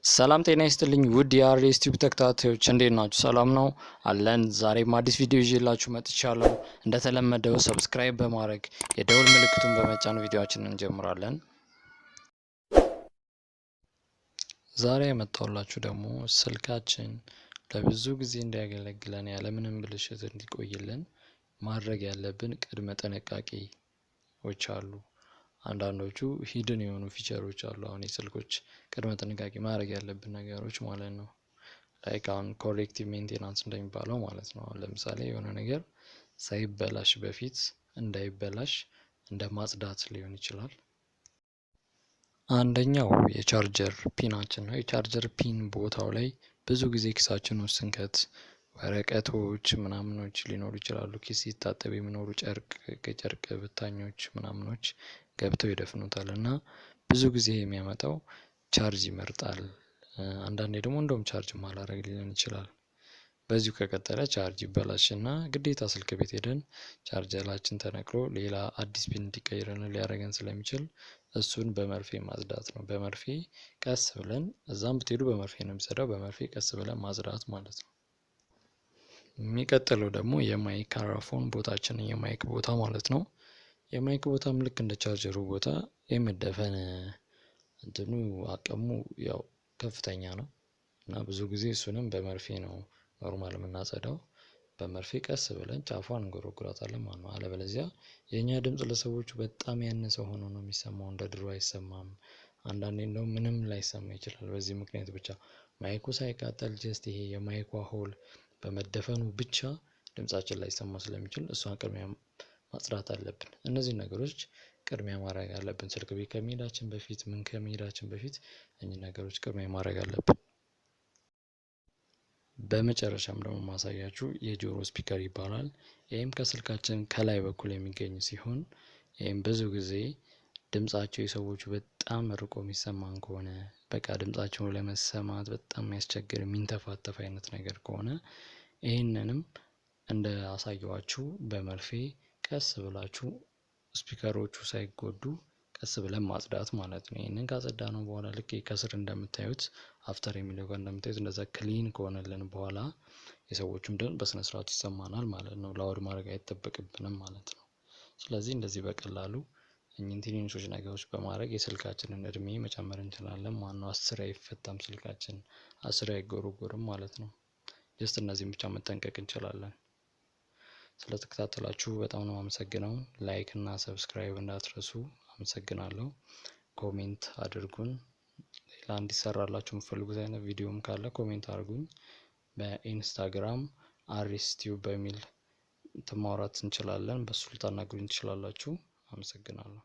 ሰላም ጤና ይስጥልኝ ውድ የአርኤስ ቲዩብ ተከታታዮች እንዴት ናችሁ? ሰላም ነው አለን። ዛሬም አዲስ ቪዲዮ ይዤላችሁ መጥቻለሁ። እንደተለመደው ሰብስክራይብ በማድረግ የደውል ምልክቱን በመጫን ቪዲዮአችንን እንጀምራለን። ዛሬ የመጣሁላችሁ ደግሞ ስልካችን ለብዙ ጊዜ እንዲያገለግለን ያለምንም ብልሽት እንዲቆይልን ማድረግ ያለብን ቅድመ ጥንቃቄዎች አሉ። አንዳንዶቹ ሂድን የሆኑ ፊቸሮች አሉ። አሁን የስልኮች ቅድመ ጥንቃቄ ማድረግ ያለብን ነገሮች ማለት ነው። ላይክ አሁን ኮሬክቲቭ ሜንቴናንስ እንደሚባለው ማለት ነው። ለምሳሌ የሆነ ነገር ሳይበላሽ በፊት እንዳይበላሽ እንደ ማጽዳት ሊሆን ይችላል። አንደኛው የቻርጀር ፒናችን ነው። የቻርጀር ፒን ቦታው ላይ ብዙ ጊዜ ኪሳችን ውስጥ ስንከት ወረቀቶች ምናምኖች ሊኖሩ ይችላሉ። ኪስ ሲታጠብ የሚኖሩ ጨርቅ ብታኞች ምናምኖች ገብተው ይደፍኑታል እና ብዙ ጊዜ የሚያመጣው ቻርጅ ይመርጣል። አንዳንዴ ደግሞ እንደውም ቻርጅ ማላረግ ሊሆን ይችላል። በዚሁ ከቀጠለ ቻርጅ ይበላሽና ግዴታ ስልክ ቤት ሄደን ቻርጀራችን ተነቅሎ ሌላ አዲስ ፒን እንዲቀይርልን ሊያደርገን ስለሚችል እሱን በመርፌ ማጽዳት ነው። በመርፌ ቀስ ብለን እዛም ብትሄዱ በመርፌ ነው የሚጸዳው። በመርፌ ቀስ ብለን ማጽዳት ማለት ነው። የሚቀጥለው ደግሞ የማይክሮፎን ቦታችን የማይክ ቦታ ማለት ነው። የማይክ ቦታም ልክ እንደ ቻርጀሩ ቦታ የመደፈን እንትኑ አቅሙ ያው ከፍተኛ ነው እና ብዙ ጊዜ እሱንም በመርፌ ነው ኖርማል የምናጸዳው። በመርፌ ቀስ ብለን ጫፏን እንጎረጉራታለን ማለት ነው። አለበለዚያ የኛ ድምጽ ለሰዎቹ በጣም ያነሰ ሆኖ ነው የሚሰማው፣ እንደ ድሮ አይሰማም። አንዳንዴ እንደው ምንም ላይሰማ ይችላል። በዚህ ምክንያት ብቻ ማይኩ ሳይቃጠል ጀስት ይሄ የማይኩ ሆል በመደፈኑ ብቻ ድምጻችን ላይሰማ ስለሚችል እሷን ቅድሚያ ማጽዳት አለብን። እነዚህ ነገሮች ቅድሚያ ማድረግ አለብን። ስልክ ቤት ከመሄዳችን በፊት ከመሄዳችን በፊት እኚህ ነገሮች ቅድሚያ ማድረግ አለብን። በመጨረሻም ደግሞ ማሳያችሁ የጆሮ ስፒከር ይባላል። ይህም ከስልካችን ከላይ በኩል የሚገኝ ሲሆን ይህም ብዙ ጊዜ ድምጻቸው የሰዎቹ በጣም ርቆ የሚሰማን ከሆነ በቃ ድምጻቸውን ለመሰማት በጣም የሚያስቸግር የሚንተፋተፍ አይነት ነገር ከሆነ ይህንንም እንደ አሳየዋችሁ በመርፌ ቀስ ብላችሁ ስፒከሮቹ ሳይጎዱ ቀስ ብለን ማጽዳት ማለት ነው። ይህንን ካጸዳነው በኋላ ልክ ከስር እንደምታዩት አፍተር የሚለው ጋር እንደምታዩት እንደዛ ክሊን ከሆነልን በኋላ የሰዎቹም ድምፅ በስነ ስርዓቱ ይሰማናል ማለት ነው። ላውድ ማድረግ አይጠበቅብንም ማለት ነው። ስለዚህ እንደዚህ በቀላሉ እኚህን ትንንሾች ነገሮች በማድረግ የስልካችንን እድሜ መጨመር እንችላለን። ማነው 10 አይፈታም ስልካችን 10 አይጎረጎርም ማለት ነው። ጀስት እነዚህን ብቻ መጠንቀቅ እንችላለን። ስለተከታተላችሁ በጣም ነው አመሰግነው። ላይክ እና ሰብስክራይብ እንዳትረሱ። አመሰግናለሁ። ኮሜንት አድርጉን። ሌላ እንዲሰራላችሁ የምትፈልጉት አይነት ቪዲዮም ካለ ኮሜንት አድርጉኝ። በኢንስታግራም አርኤስ ቲዩብ በሚል ማውራት እንችላለን። በሱ ልታናግሩኝ ትችላላችሁ። አመሰግናለሁ።